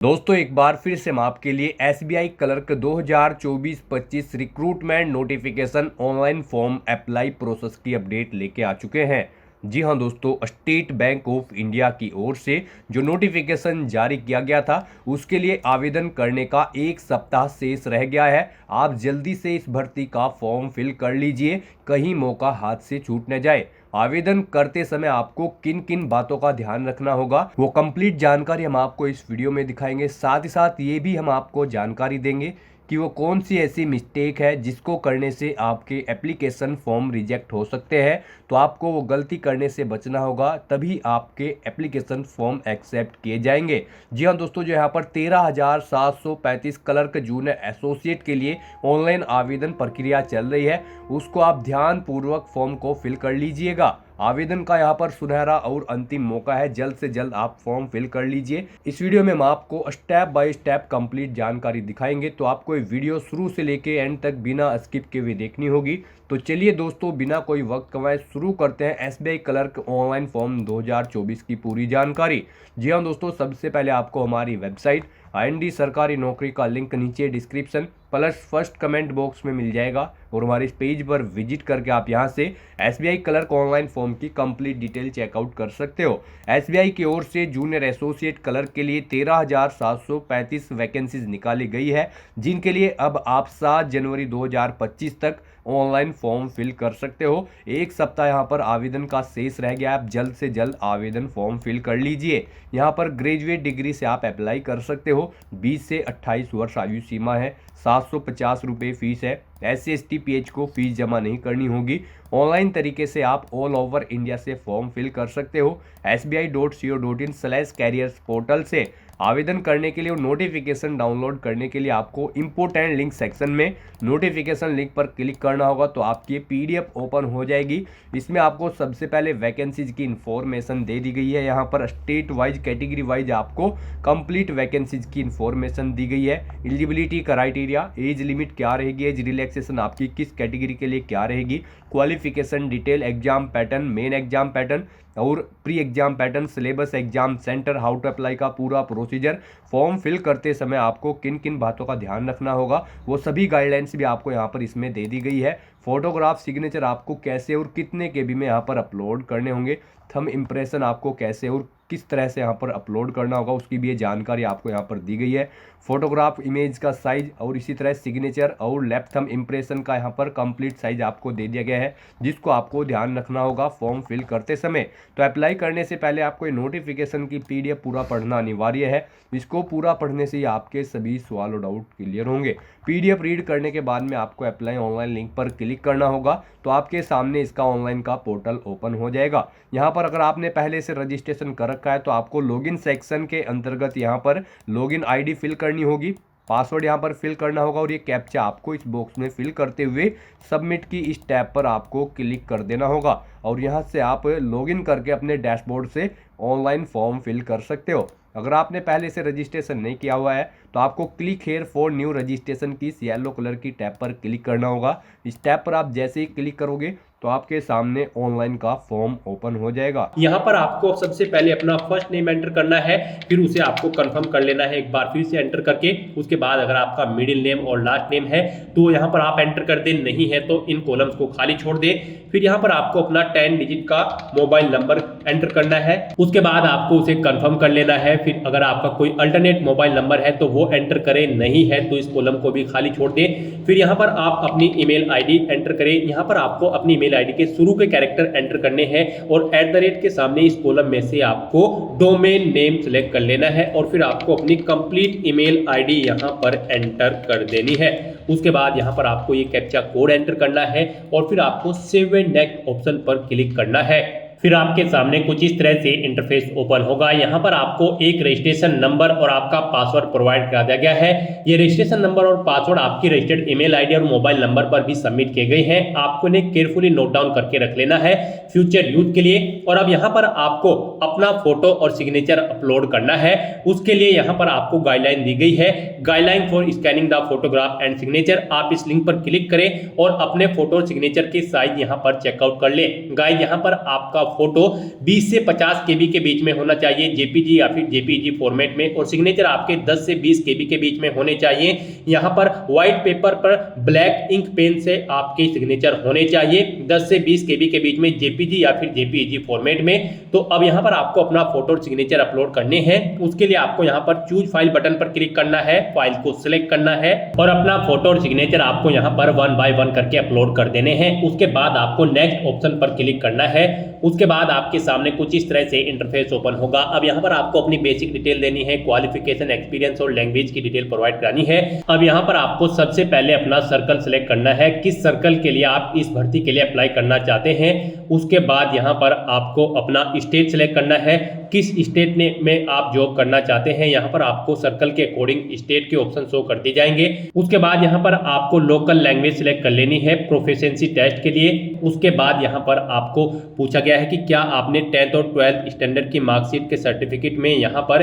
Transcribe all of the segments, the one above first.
दोस्तों एक बार फिर से हम आपके लिए SBI clerk 2024-25 recruitment notification online form apply process की अपडेट लेके आ चुके हैं। जी हां दोस्तों, स्टेट बैंक ऑफ इंडिया की ओर से जो नोटिफिकेशन जारी किया गया था उसके लिए आवेदन करने का एक सप्ताह शेष रह गया है। आप जल्दी से इस भर्ती का फॉर्म फिल कर लीजिए, कहीं मौका हाथ से छूट न जाए। आवेदन करते समय आपको किन किन बातों का ध्यान रखना होगा वो कंप्लीट जानकारी हम आपको इस वीडियो में दिखाएंगे। साथ ही साथ ये भी हम आपको जानकारी देंगे कि वो कौन सी ऐसी मिस्टेक है जिसको करने से आपके एप्लीकेशन फॉर्म रिजेक्ट हो सकते हैं। तो आपको वो गलती करने से बचना होगा, तभी आपके एप्लीकेशन फॉर्म एक्सेप्ट किए जाएंगे। जी हाँ दोस्तों, जो यहाँ पर 13,735 क्लर्क जूनियर एसोसिएट के लिए ऑनलाइन आवेदन प्रक्रिया चल रही है, उसको आप ध्यान पूर्वक फॉर्म को फिल कर लीजिएगा। आवेदन का यहाँ पर सुनहरा और अंतिम मौका है, जल्द से जल्द आप फॉर्म फिल कर लीजिए। इस वीडियो में हम आपको स्टेप बाय स्टेप कंप्लीट जानकारी दिखाएंगे, तो आपको ये वीडियो शुरू से लेके एंड तक बिना स्किप के हुए देखनी होगी। तो चलिए दोस्तों, बिना कोई वक्त गंवाए शुरू करते हैं एसबीआई क्लर्क ऑनलाइन फॉर्म 2024 की पूरी जानकारी। जी हाँ दोस्तों, सबसे पहले आपको हमारी वेबसाइट IND सरकारी नौकरी का लिंक नीचे description plus first comment box में मिल जाएगा, और हमारे इस पेज पर विजिट करके आप यहां से एसबीआई क्लर्क ऑनलाइन फॉर्म की कंप्लीट डिटेल चेकआउट कर सकते हो। एसबीआई की ओर से जूनियर एसोसिएट क्लर्क के लिए 13,735 वैकेंसीज निकाली गई है, जिनके लिए अब आप 7 जनवरी 2025 तक ऑनलाइन फॉर्म फिल कर सकते हो। एक सप्ताह यहाँ पर आवेदन का शेष रह गया, आप जल्द से जल्द आवेदन फॉर्म फिल कर लीजिए। यहाँ पर ग्रेजुएट डिग्री से आप अप्लाई कर सकते हो। 20 से 28 वर्ष आयु सीमा है। 750 रुपये फीस है। SC/ST PH को फीस जमा नहीं करनी होगी। ऑनलाइन तरीके से आप ऑल ओवर इंडिया से फॉर्म फिल कर सकते हो। sbi.co.in/careers पोर्टल से आवेदन करने के लिए और नोटिफिकेशन डाउनलोड करने के लिए आपको इंपोर्टेंट लिंक सेक्शन में नोटिफिकेशन लिंक पर क्लिक करना होगा, तो आपकी PDF ओपन हो जाएगी। इसमें आपको सबसे पहले वैकेंसीज की इंफॉर्मेशन दे दी गई है। यहाँ पर स्टेट वाइज कैटेगरी वाइज आपको कंप्लीट वैकेंसीज की इंफॉर्मेशन दी गई है। एलिजिबिलिटी क्राइटेरिया, एज लिमिट क्या रहेगी, एज रिलैक्सेशन आपकी किस कैटेगरी के लिए क्या रहेगी, qualification detail, exam pattern, main exam pattern और pre exam pattern, syllabus, exam centre, how to apply का पूरा प्रोसीजर। फॉर्म फिल करते समय आपको किन किन बातों का ध्यान रखना होगा वो सभी गाइडलाइंस भी आपको यहाँ पर इसमें दे दी गई है। फोटोग्राफ, सिग्नेचर आपको कैसे और कितने KB में यहाँ पर अपलोड करने होंगे, थंब इम्प्रेशन आपको कैसे और किस तरह से यहाँ पर अपलोड करना होगा उसकी भी ये जानकारी आपको यहाँ पर दी गई है। फोटोग्राफ इमेज का साइज और इसी तरह सिग्नेचर और लेफ्ट थंब इम्प्रेशन का यहाँ पर कंप्लीट साइज आपको दे दिया गया है, जिसको आपको ध्यान रखना होगा फॉर्म फिल करते समय। तो अप्लाई करने से पहले आपको ये नोटिफिकेशन की PDF पूरा पढ़ना अनिवार्य है। इसको पूरा पढ़ने से ही आपके सभी सवाल और डाउट क्लियर होंगे। PDF रीड करने के बाद में आपको अप्लाई ऑनलाइन लिंक पर क्लिक करना होगा, तो आपके सामने इसका ऑनलाइन का पोर्टल ओपन हो जाएगा। यहाँ पर अगर आपने पहले से रजिस्ट्रेशन कर रखा है तो आपको लॉगिन सेक्शन के अंतर्गत यहाँ पर लॉगिन ID फिल करनी होगी, पासवर्ड यहाँ पर फिल करना होगा, और ये कैप्चा आपको इस बॉक्स में फिल करते हुए सबमिट की इस टैब पर आपको क्लिक कर देना होगा, और यहाँ से आप लॉगिन करके अपने डैशबोर्ड से ऑनलाइन फॉर्म फिल कर सकते हो। अगर आपने पहले से रजिस्ट्रेशन नहीं किया हुआ है तो आपको click here for new registration की इस येलो कलर की टैब पर क्लिक करना होगा। इस टैब पर आप जैसे ही क्लिक करोगे तो आपके सामने ऑनलाइन का फॉर्म ओपन हो जाएगा। यहाँ पर आपको सबसे पहले अपना फर्स्ट नेम एंटर करना है, फिर उसे आपको कंफर्म कर लेना है एक बार फिर से एंटर करके। उसके बाद अगर आपका मिडिल नेम और लास्ट नेम है तो यहाँ पर आप एंटर कर दें, नहीं है तो इन कॉलम्स को खाली छोड़ दें। फिर यहाँ पर आपको अपना 10 डिजिट का मोबाइल नंबर एंटर करना है। उसके बाद आपको उसे कंफर्म कर लेना है। फिर अगर आपका कोई अल्टरनेट मोबाइल नंबर है तो वो एंटर करें, नहीं है तो इस कॉलम को भी खाली छोड़ दें। फिर यहाँ पर आप अपनी ईमेल ID एंटर करें। यहाँ पर आपको अपनी ईमेल ID के शुरू के कैरेक्टर एंटर करने हैं और @ के सामने इस कॉलम में से आपको डोमेन नेम सिलेक्ट कर लेना है, और फिर आपको अपनी कंप्लीट ईमेल ID यहाँ पर एंटर कर देनी है। उसके बाद यहाँ पर आपको ये कैप्चा कोड एंटर करना है और फिर आपको सेव एंड नेक्स्ट ऑप्शन पर क्लिक करना है। फिर आपके सामने कुछ इस तरह से इंटरफेस ओपन होगा। यहाँ पर आपको एक रजिस्ट्रेशन नंबर और आपका पासवर्ड प्रोवाइड करा दिया गया है। ये रजिस्ट्रेशन नंबर और पासवर्ड आपकी रजिस्टर्ड ईमेल ID और मोबाइल नंबर पर भी सबमिट किए गए हैं। आपको इन्हें केयरफुली नोट डाउन करके रख लेना है फ्यूचर यूज के लिए। और अब यहाँ पर आपको अपना फोटो और सिग्नेचर अपलोड करना है। उसके लिए यहाँ पर आपको गाइडलाइन दी गई है, guideline for scanning the photograph and signature. आप इस लिंक पर क्लिक करें और अपने फोटो और सिग्नेचर के साइज यहाँ पर चेकआउट कर ले। गाइस, यहाँ पर आपका फोटो 20 से 50 केबी के बीच में होना चाहिए जेपीजी या फिर जेपीईजी फॉर्मेट में, और सिग्नेचर आपके 10 से 20 केबी के बीच में होने चाहिए। यहाँ पर व्हाइट पेपर पर ब्लैक इंक पेन से आपके सिग्नेचर होने चाहिए 10 से 20 केबी के बीच में जेपीजी या फिर जेपीईजी फॉर्मेट में। तो अब यहाँ पर आपको अपना फोटो और सिग्नेचर अपलोड करने हैं। उसके लिए आपको यहाँ पर चूज फाइल बटन पर क्लिक करना है, फाइल को सिलेक्ट करना है और अपना फोटो और सिग्नेचर आपको यहाँ पर 1 बाय 1 करके अपलोड कर देने हैं। उसके बाद आपको नेक्स्ट ऑप्शन पर क्लिक करना है। उसके बाद आपके सामने कुछ इस तरह से इंटरफेस ओपन होगा। अब यहाँ पर आपको अपनी बेसिक डिटेल देनी है, क्वालिफिकेशन, एक्सपीरियंस और लैंग्वेज की डिटेल प्रोवाइड करानी है। अब यहाँ पर आपको सबसे पहले अपना सर्कल सेलेक्ट करना है, किस सर्कल के लिए आप इस भर्ती के लिए अप्लाई करना चाहते हैं। उसके बाद यहाँ पर आपको अपना स्टेट सेलेक्ट करना है, किस स्टेट में आप जॉब करना चाहते हैं। यहाँ पर आपको सर्कल के अकॉर्डिंग स्टेट के ऑप्शन शो कर दिए जाएंगे। उसके बाद यहाँ पर आपको लोकल लैंग्वेज सेलेक्ट कर लेनी है प्रोफिशिएंसी टेस्ट के लिए। उसके बाद यहाँ पर आपको पूछा गया है कि क्या आपने 10th और 12th स्टैंडर्ड की मार्कशीट के सर्टिफिकेट में यहाँ पर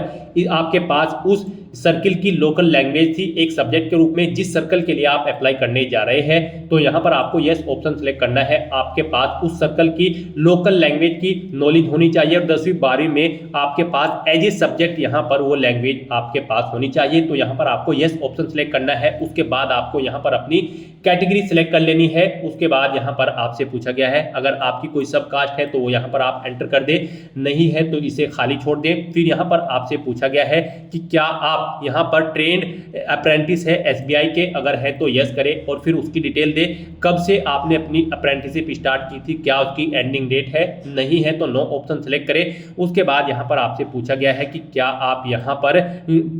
आपके पास उस सर्किल की लोकल लैंग्वेज थी एक सब्जेक्ट के रूप में जिस सर्कल के लिए आप अप्लाई करने जा रहे हैं। तो यहाँ पर आपको यस ऑप्शन सेलेक्ट करना है। आपके पास उस सर्कल की लोकल लैंग्वेज की नॉलेज होनी चाहिए और 10वीं 12वीं में आपके पास एज ए सब्जेक्ट यहाँ पर वो लैंग्वेज आपके पास होनी चाहिए। तो यहाँ पर आपको यस ऑप्शन सेलेक्ट करना है। उसके बाद आपको यहाँ पर अपनी कैटेगरी सेलेक्ट कर लेनी है। उसके बाद यहाँ पर आपसे पूछा गया है अगर आपकी कोई सब कास्ट है तो वो यहाँ पर आप एंटर कर दें, नहीं है तो इसे खाली छोड़ दें। फिर यहाँ पर आपसे पूछा गया है कि क्या आप यहाँ पर ट्रेंड अप्रेंटिस है एसबीआई के, अगर है तो यस करें और फिर उसकी डिटेल दे, कब से आपने अपनी अप्रेंटिसशिप स्टार्ट की थी, क्या उसकी एंडिंग डेट है, नहीं है तो नो ऑप्शन सेलेक्ट करें। उसके बाद यहाँ पर आपसे पूछा गया है कि क्या आप यहाँ पर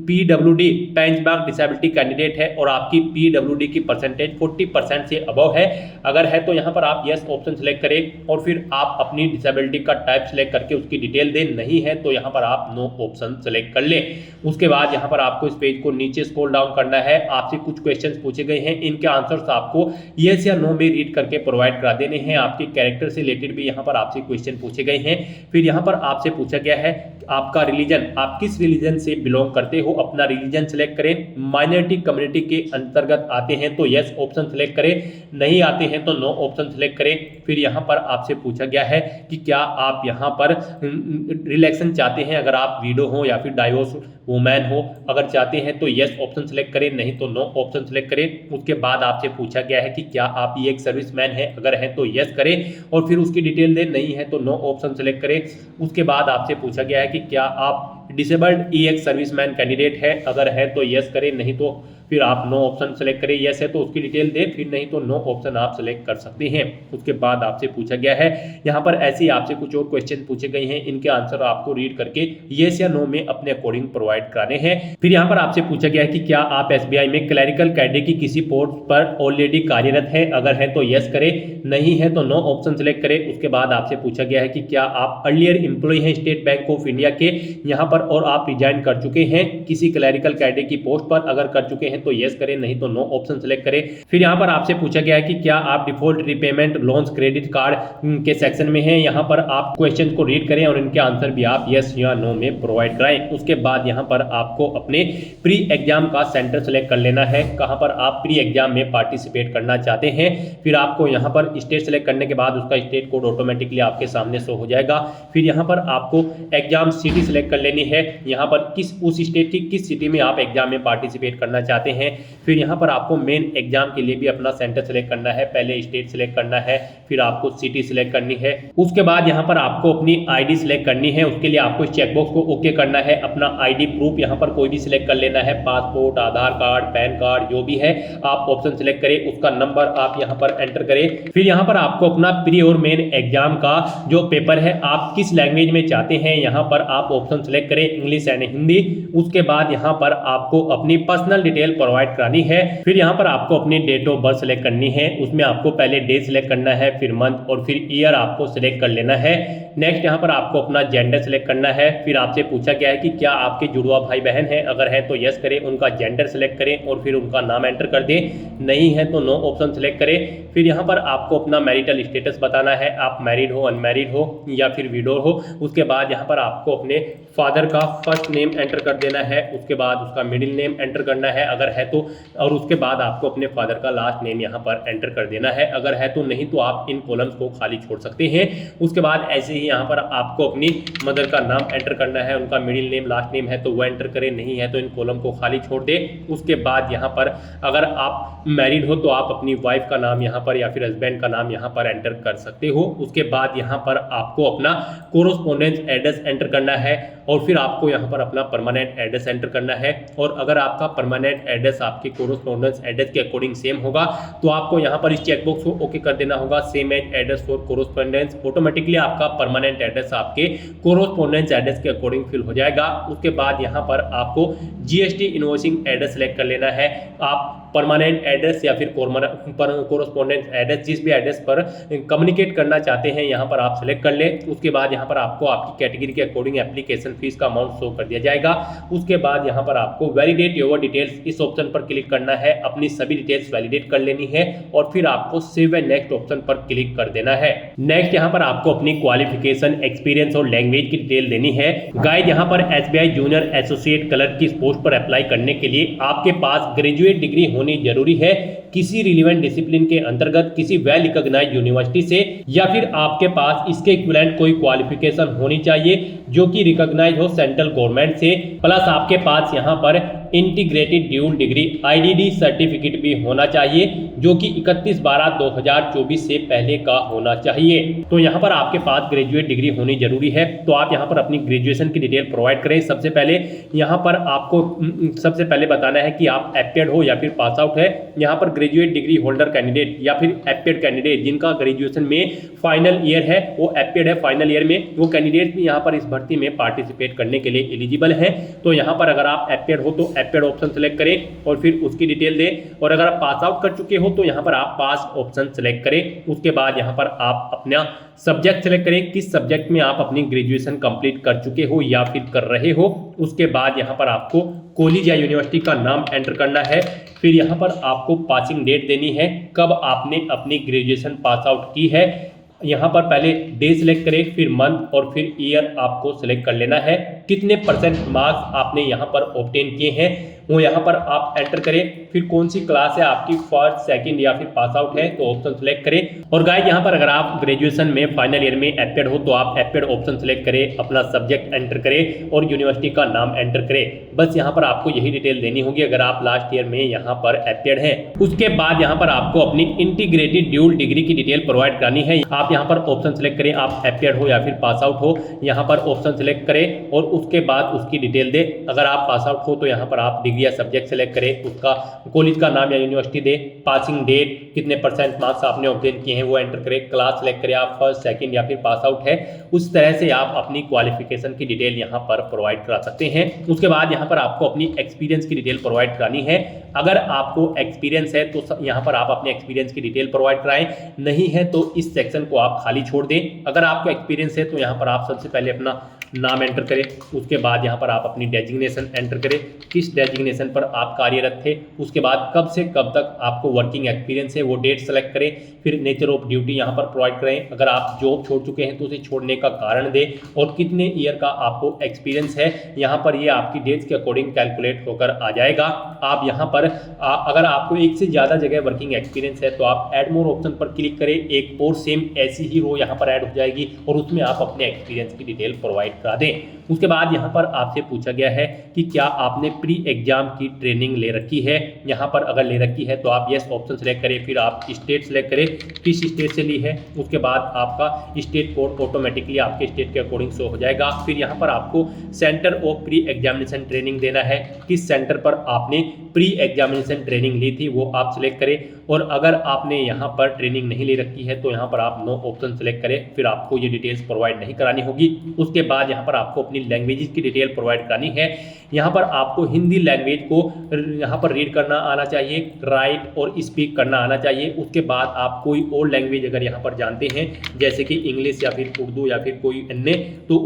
पीडब्ल्यूडी बेंचमार्क डिसेबिलिटी कैंडिडेट है और आपकी पीडब्ल्यूडी की परसेंटेज 40% से अबव है, अगर है तो यहाँ पर आप यस ऑप्शन सेलेक्ट करें और फिर आप अपनी डिसेबिलिटी का टाइप सेलेक्ट करके उसकी डिटेल दें, नहीं है तो यहाँ पर आप नो ऑप्शन सेलेक्ट कर लें। उसके बाद यहाँ पर आपको इस पेज को नीचे स्क्रॉल डाउन करना है। आपसे कुछ क्वेश्चंस पूछे गए हैं, इनके आंसर्स आपको यस या नो में रीड करके प्रोवाइड करा देने हैं। आपके कैरेक्टर से रिलेटेड भी यहाँ पर आपसे क्वेश्चन पूछे गए हैं। फिर यहाँ पर आपसे पूछा गया है आपका रिलीजन, आप किस रिलीजन से बिलोंग करते हो, अपना रिलीजन सेलेक्ट करें। माइनॉरिटी कम्युनिटी के अंतर्गत आते हैं तो यस ऑप्शन सेलेक्ट करें, नहीं आते हैं तो नो ऑप्शन सेलेक्ट करें। फिर यहाँ पर आपसे पूछा गया है कि क्या आप यहाँ पर रिलेक्शन चाहते हैं, अगर आप विडो हो या फिर डाइवोर्स वुमेन हो, अगर चाहते हैं तो यस ऑप्शन सेलेक्ट करें, नहीं तो नो ऑप्शन सेलेक्ट करें। उसके बाद आपसे पूछा गया है कि क्या आप ये एक सर्विसमैन है, अगर है तो यस करें और फिर उसकी डिटेल दें, नहीं है तो नो ऑप्शन सेलेक्ट करें। उसके बाद आपसे पूछा गया है कि क्या आप डिसेबल्ड ईएक्स सर्विसमैन कैंडिडेट है, अगर है तो यस करें, नहीं तो फिर आप नो ऑप्शन सेलेक्ट करें। यस है तो उसकी डिटेल दें, फिर नहीं तो नो ऑप्शन आप सेलेक्ट कर सकते हैं। उसके बाद आपसे पूछा गया है यहाँ पर ऐसे ही आपसे कुछ और क्वेश्चन पूछे गए हैं, इनके आंसर आपको रीड करके यस या नो में अपने अकॉर्डिंग प्रोवाइड कराने हैं। फिर यहाँ पर आपसे पूछा गया है कि क्या आप एसबीआई में क्लरिकल कैडर की किसी पोस्ट पर ऑलरेडी कार्यरत है, अगर है तो यस करें, नहीं है तो नो ऑप्शन सेलेक्ट करें। उसके बाद आपसे पूछा गया है कि क्या आप अर्लियर एम्प्लॉय हैं स्टेट बैंक ऑफ इंडिया के यहाँ पर और आप रिजाइन कर चुके हैं किसी क्लरिकल कैडर की पोस्ट पर, अगर कर चुके हैं तो यस करें, नहीं तो नो ऑप्शन सेलेक्ट करें। फिर यहाँ पर आपसे पूछा गया है कि क्या आप default repayment loans credit card के सेक्शन में हैं, यहाँ पर आप क्वेश्चन को रीड करें और इनके आंसर भी आप यस या नो में प्रोवाइड कराएं। उसके बाद यहाँ पर आपको अपने प्री एग्जाम का सेंटर सेलेक्ट कर लेना है, कहाँ पर आप प्री एग्जाम में पार्टिसिपेट करना चाहते हैं। फिर आपको यहाँ पर स्टेट सेलेक्ट करने के बाद उसका स्टेट कोड ऑटोमेटिकली आपके सामने शो हो जाएगा। फिर यहाँ पर आपको एग्जाम सिटी सेलेक्ट कर लेनी है, यहाँ पर उस स्टेट की किस सिटी में आप एग्जाम में पार्टिसिपेट करना चाहते हैं। फिर यहाँ पर आपको मेन एग्जाम के लिए भी अपना सेंटर सेलेक्ट करना है, पहले स्टेट सेलेक्ट करना है, फिर आपको सिटी सेलेक्ट करनी है। उसके बाद यहाँ पर आपको अपनी आईडी सेलेक्ट करनी है, उसके लिए आपको इस चेकबॉक्स को ओके करना है। अपना आईडी प्रूफ यहाँ पर कोई भी सिलेक्ट कर लेना है, पासपोर्ट, आधार कार्ड, पैन कार्ड, जो भी है आप ऑप्शन सेलेक्ट करें, उसका नंबर आप यहाँ पर एंटर करें। फिर यहाँ पर आपको अपना प्री और मेन एग्जाम का जो पेपर है आप किस लैंग्वेज में चाहते हैं, यहाँ पर आप ऑप्शन सेलेक्ट करें, इंग्लिश एंड हिंदी। उसके बाद यहाँ पर आपको अपनी पर्सनल डिटेल प्रोवाइड करानी है। फिर यहाँ पर आपको अपनी डेट ऑफ बर्थ सेलेक्ट करनी है, उसमें आपको पहले डे सेलेक्ट करना है, फिर मंथ और फिर ईयर आपको सेलेक्ट कर लेना है। नेक्स्ट यहाँ पर आपको अपना जेंडर सेलेक्ट करना है। फिर आपसे पूछा गया है कि क्या आपके जुड़वा भाई बहन है, अगर है तो यस करें, उनका जेंडर सेलेक्ट करें और फिर उनका नाम एंटर कर दें, नहीं है तो नो ऑप्शन सेलेक्ट करें। फिर यहाँ पर आपको अपना मैरिटल स्टेटस बताना है, आप मैरिड हो, अनमैरिड हो या फिर विडो हो। उसके बाद यहाँ पर आपको अपने फादर का फर्स्ट नेम एंटर कर देना है, उसके बाद उसका मिडिल नेम एंटर करना है अगर है तो, और उसके बाद आपको अपने फादर का लास्ट नेम यहाँ पर एंटर कर देना है अगर है तो, नहीं तो आप इन कॉलम्स को खाली छोड़ सकते हैं। उसके बाद ऐसे ही यहाँ पर आपको अपनी मदर का नाम एंटर करना है, उनका मिडिल नेम लास्ट नेम है तो वो एंटर करें, नहीं है तो इन कॉलम को खाली छोड़ दे। उसके बाद यहाँ पर अगर आप मैरिड हो तो आप अपनी वाइफ का नाम यहाँ पर या फिर हस्बैंड का नाम यहाँ पर एंटर कर सकते हो। उसके बाद यहाँ पर आपको अपना कोरोस्पोंडेंस एड्रेस एंटर करना है और फिर आपको यहाँ पर अपना परमानेंट एड्रेस एंटर करना है। और अगर आपका परमानेंट एड्रेस आपके कोरोस्पोंडेंस एड्रेस के अकॉर्डिंग सेम होगा तो आपको यहाँ पर इस चेकबॉक्स को ओके कर देना होगा, same as address for correspondence. Automatically आपका परमानेंट एड्रेस आपके कोरोस्पोंडेंस एड्रेस के अकॉर्डिंग फिल हो जाएगा। उसके बाद यहाँ पर आपको जीएसटी इनवॉइसिंग एड्रेस सेलेक्ट कर लेना है। आप परमानेंट एड्रेस या फिर कोरोस्पोंडेंस एड्रेस जिस भी एड्रेस पर कम्युनिकेट करना चाहते हैं यहाँ पर आप सेलेक्ट कर ले। उसके बाद यहाँ पर आपको आपकी कैटेगरी के अकॉर्डिंग एप्लीकेशन फीस का अमाउंट शो कर दिया जाएगा। उसके बाद यहाँ पर आपको वैलिडेट योर डिटेल्स इस ऑप्शन पर क्लिक करना है, अपनी सभी डिटेल्स वैलिडेट कर लेनी है और फिर आपको सेव एंड नेक्स्ट ऑप्शन पर क्लिक कर देना है। नेक्स्ट यहाँ पर आपको अपनी क्वालिफिकेशन, एक्सपीरियंस और लैंग्वेज की डिटेल देनी है। गाइड यहाँ पर एसबीआई जूनियर एसोसिएट क्लर्क की इस पोस्ट पर अप्लाई करने के लिए आपके पास ग्रेजुएट डिग्री होनी जरूरी है किसी रिलेवेंट डिसिप्लिन के अंतर्गत किसी वेल रिकॉग्नाइज्ड यूनिवर्सिटी से, या फिर आपके पास इसके इक्विवेलेंट कोई क्वालिफिकेशन होनी चाहिए जो कि रिकॉग्नाइज हो सेंट्रल गवर्नमेंट से, प्लस आपके पास यहाँ पर integrated dual degree IDD certificate भी होना चाहिए जो कि 31/12/2024 से पहले का होना चाहिए। तो यहाँ पर आपके पास ग्रेजुएट डिग्री होनी जरूरी है। तो आप यहाँ पर अपनी ग्रेजुएशन की डिटेल प्रोवाइड करें। सबसे पहले यहाँ पर आपको सबसे पहले बताना है कि आप एप्टेड हो या फिर पास आउट है। यहाँ पर ग्रेजुएट डिग्री होल्डर कैंडिडेट या फिर एप्टेड कैंडिडेट जिनका ग्रेजुएशन में फाइनल ईयर है, वो एप्टेड है फाइनल ईयर में, वो कैंडिडेट भी यहाँ पर इस भर्ती में पार्टिसिपेट करने के लिए एलिजिबल है। तो यहाँ पर अगर आप एप्टेड हो तो एप्टेड ऑप्शन सेलेक्ट करें और फिर उसकी डिटेल दें, और अगर आप पास आउट कर चुके हो तो यहाँ पर आप पास ऑप्शन सेलेक्ट करें। उसके बाद यहाँ पर आप अपना सब्जेक्ट सेलेक्ट करें, किस सब्जेक्ट में आप अपनी ग्रेजुएशन कंप्लीट कर चुके हो या फिर कर रहे हो। उसके बाद यहाँ पर आपको कॉलेज या यूनिवर्सिटी का नाम एंटर करना है। फिर यहाँ पर आपको पासिंग डेट देनी है, कब आपने अपनी ग्रेजुएशन पास आउट की है। यहाँ पर पहले डे सिलेक्ट करें, फिर मंथ और फिर ईयर आपको सिलेक्ट कर लेना है। कितने % मार्क्स आपने यहाँ पर ऑब्टेन किए हैं वो यहाँ पर आप एंटर करें। फिर कौन सी क्लास है आपकी, फर्स्ट, सेकंड या फिर पास आउट है तो ऑप्शन सेलेक्ट करें। और गाइस यहाँ पर अगर आप ग्रेजुएशन में फाइनल ईयर में एप्टेड हो तो आप एप्टेड ऑप्शन सेलेक्ट करें, अपना सब्जेक्ट एंटर करें और यूनिवर्सिटी का नाम एंटर करें। बस यहाँ पर आपको यही डिटेल देनी होगी अगर आप लास्ट ईयर में यहाँ पर एप्टेड हैं। उसके बाद यहाँ पर आपको अपनी इंटीग्रेटेड ड्यूल डिग्री की डिटेल प्रोवाइड करनी है। आप यहाँ पर ऑप्शन सेलेक्ट करें, आप एप्टेड हो या फिर पास आउट हो, यहाँ पर ऑप्शन सेलेक्ट करें और उसके बाद उसकी डिटेल दे। अगर आप पास आउट हो तो यहाँ पर आप डिग्री या सब्जेक्ट सेलेक्ट करें, उसका कॉलेज का नाम या यूनिवर्सिटी दे, पासिंग डेट, कितने % मार्क्स आपने ऑब्टेन किए हैं वो एंटर करें, क्लास सेलेक्ट करें, आप फर्स्ट, सेकंड या फिर पास आउट है। उस तरह से आप अपनी क्वालिफिकेशन की डिटेल यहाँ पर प्रोवाइड करा सकते हैं। उसके बाद यहाँ पर आपको अपनी एक्सपीरियंस की डिटेल प्रोवाइड करानी है। अगर आपको एक्सपीरियंस है तो यहाँ पर आप अपने एक्सपीरियंस की डिटेल प्रोवाइड कराएं, नहीं है तो इस सेक्शन को आप खाली छोड़ दें। अगर आपको एक्सपीरियंस है तो यहाँ पर आप सबसे पहले अपना नाम एंटर करें, उसके बाद यहाँ पर आप अपनी डेजिग्नेशन एंटर करें, किस डेजिग्नेशन पर आप कार्यरत थे, उसके बाद कब से कब तक आपको वर्किंग एक्सपीरियंस है वो डेट सेलेक्ट करें, फिर नेचर ऑफ ड्यूटी यहाँ पर प्रोवाइड करें। अगर आप जॉब छोड़ चुके हैं तो उसे छोड़ने का कारण दें और कितने ईयर का आपको एक्सपीरियंस है, यहाँ पर ये आपकी डेट्स के अकॉर्डिंग कैलकुलेट होकर आ जाएगा। आप यहाँ पर अगर आपको एक से ज़्यादा जगह वर्किंग एक्सपीरियंस है तो आप ऐड मोर ऑप्शन पर क्लिक करें, एक और सेम ऐसी ही रो यहाँ पर ऐड हो जाएगी और उसमें आप अपने एक्सपीरियंस की डिटेल प्रोवाइड करा दें। उसके बाद यहाँ पर आपसे पूछा गया है कि क्या आपने प्री एग्जाम की ट्रेनिंग ले रखी है। यहाँ पर अगर ले रखी है तो आप यस ऑप्शन सेलेक्ट करें, फिर आप स्टेट सेलेक्ट करें किस स्टेट से ली है, उसके बाद आपका स्टेट कोड ऑटोमेटिकली आपके स्टेट के अकॉर्डिंग शो हो जाएगा। फिर यहाँ पर आपको centre of pre examination training देना है, किस सेंटर पर आपने प्री एग्जामिनेशन ट्रेनिंग ली थी वो आप सिलेक्ट करें। और अगर आपने यहाँ पर ट्रेनिंग नहीं ले रखी है तो यहाँ पर आप नो ऑप्शन सेलेक्ट करें, फिर आपको ये डिटेल्स प्रोवाइड नहीं करानी होगी। उसके बाद यहाँ पर आपको अपनी लैंग्वेजेस की डिटेल प्रोवाइड करानी है। यहाँ पर आपको हिंदी लैंग्वेज को यहाँ पर रीड करना आना चाहिए, राइट और स्पीक करना आना चाहिए। उसके बाद आप कोई और लैंग्वेज अगर यहाँ पर जानते हैं जैसे कि इंग्लिश या फिर उर्दू या फिर कोई अन्य तो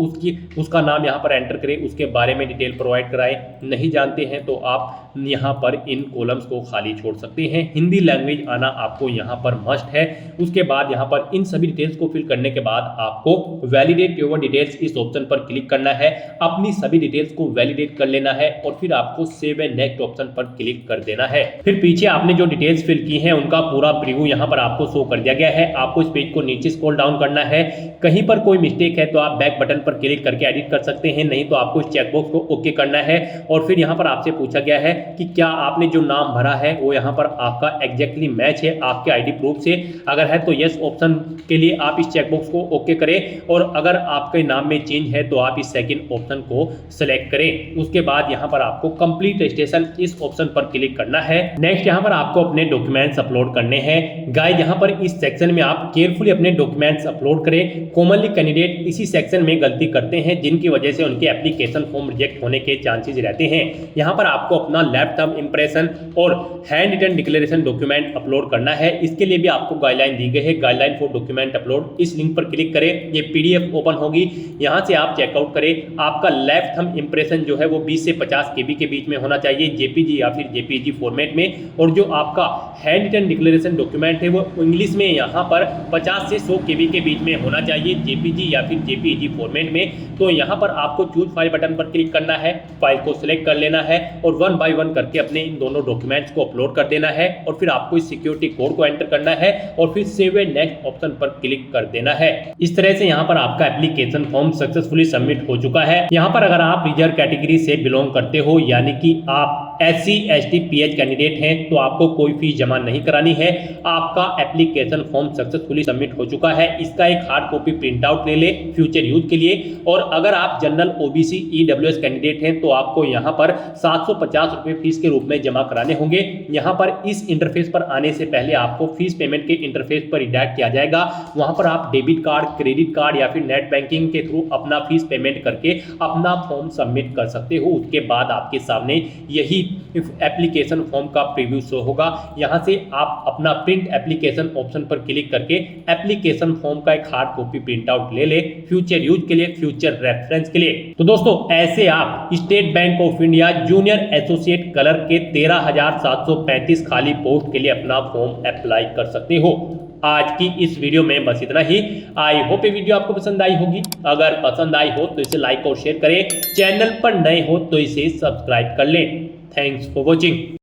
उसका नाम यहाँ पर एंटर करें, उसके बारे में डिटेल प्रोवाइड कराएं। नहीं जानते हैं तो आप यहाँ पर इन कॉलम्स को खाली छोड़ सकते हैं। हिंदी लैंग्वेज आना आपको यहाँ पर मस्ट है। उसके बाद यहाँ पर इन सभी डिटेल्स को फिल करने के बाद आपको वैलिडेट योर डिटेल्स इस ऑप्शन पर क्लिक करना है, अपनी सभी डिटेल्स को वैलिडेट कर लेना है और फिर आपको सेव एंड नेक्स्ट ऑप्शन पर क्लिक कर देना है। फिर पीछे आपने जो डिटेल्स फिल की हैं उनका पूरा प्रीव्यू यहाँ पर आपको शो कर दिया गया है। आपको इस पेज को नीचे स्क्रॉल डाउन करना है, कहीं पर कोई मिस्टेक है तो आप बैक बटन पर क्लिक करके एडिट कर सकते हैं, नहीं तो आपको इस चेकबॉक्स को ओके करना है। और फिर यहाँ पर आपसे पूछा गया है कि क्या आपने जो नाम भरा है वो यहाँ पर आपका एग्जैक्टली मैच है आपके आईडी प्रूफ से। अगर है तो यस ऑप्शन के लिए आप इस चेकबॉक्स को ओके करें, और अगर आपके नाम में चेंज है तो आप इस सेकंड ऑप्शन को सिलेक्ट करें। उसके बाद यहाँ पर आपको कंप्लीट रजिस्ट्रेशन इस ऑप्शन पर क्लिक करना है। नेक्स्ट यहाँ पर आपको अपने डॉक्यूमेंट्स अपलोड करने हैं। गाइस यहाँ पर इस सेक्शन में आप केयरफुली अपने डॉक्यूमेंट्स अपलोड करें। कॉमनली कैंडिडेट इसी सेक्शन में गलती करते हैं जिनकी वजह से उनके एप्लीकेशन फॉर्म रिजेक्ट होने के चांसेस रहते हैं। यहाँ पर आपको अपना लेफ्ट थंब इंप्रेशन और hand written declaration document upload करना है। इसके लिए भी आपको गाइडलाइन दी गई है, गाइडलाइन फॉर डॉक्यूमेंट अपलोड। इस लिंक पर क्लिक करें, ये पीडीएफ ओपन होगी, यहाँ से आप चेकआउट करें। आपका लेफ्ट थंब इंप्रेशन जो है वो 20 से 50 केबी के बीच में होना चाहिए, जेपीजी या फिर जेपीजी फॉर्मेट में। और जो आपका हैंड रिटन डिक्लेरेशन डॉक्यूमेंट है वो इंग्लिश में यहाँ पर 50 से 100 केबी के बीच में होना चाहिए, जेपीजी या फिर जेपीजी फॉर्मेट में। तो यहाँ पर आपको चूज फाइल बटन पर क्लिक करना है, फाइल को सिलेक्ट कर लेना है और 1 बाय 1 करके अपने इन दोनों डॉक्यूमेंट्स को अपलोड कर देना है। और फिर आपको इस सिक्योरिटी कोड को एंटर करना है और फिर सेव एंड नेक्स्ट ऑप्शन पर क्लिक कर देना है। इस तरह से यहाँ पर आपका एप्लीकेशन फॉर्म सक्सेसफुली सबमिट हो चुका है। यहाँ पर अगर आप रिजर्व कैटेगरी से बिलोंग करते हो, यानी कि आप SC ST PH कैंडिडेट हैं, तो आपको कोई फीस जमा नहीं करानी है। आपका एप्लीकेशन फॉर्म सक्सेसफुली सबमिट हो चुका है। इसका एक हार्ड कॉपी प्रिंट आउट ले ले फ्यूचर यूज के लिए। और अगर आप जनरल OBC EWS कैंडिडेट हैं तो आपको यहाँ पर 750 रुपये फीस के रूप में जमा कराने होंगे। यहाँ पर इस इंटरफेस पर आने से पहले आपको फीस पेमेंट के इंटरफेस पर रिडायरेक्ट किया जाएगा। वहाँ पर आप डेबिट कार्ड, क्रेडिट कार्ड या फिर नेट बैंकिंग के थ्रू अपना फीस पेमेंट करके अपना फॉर्म सबमिट कर सकते हो। उसके बाद आपके सामने यही एप्लीकेशन फॉर्म का प्रीव्यू शो होगा। यहाँ से आप अपना प्रिंट एप्लीकेशन ऑप्शन पर क्लिक करके एप्लीकेशन फॉर्म का एक हार्ड कॉपी प्रिंट आउट ले ले फ्यूचर यूज के लिए, फ्यूचर रेफरेंस के लिए। तो दोस्तों ऐसे आप state bank of India junior associate colour के 13,735 खाली पोस्ट के लिए अपना फॉर्म अप्लाई कर सकते हो। आज की इस वीडियो में बस इतना ही। आई होप ये वीडियो आपको पसंद आई होगी। अगर पसंद आई हो तो इसे लाइक और शेयर करें। चैनल पर नए हो तो इसे सब्सक्राइब कर लें। Thanks for watching.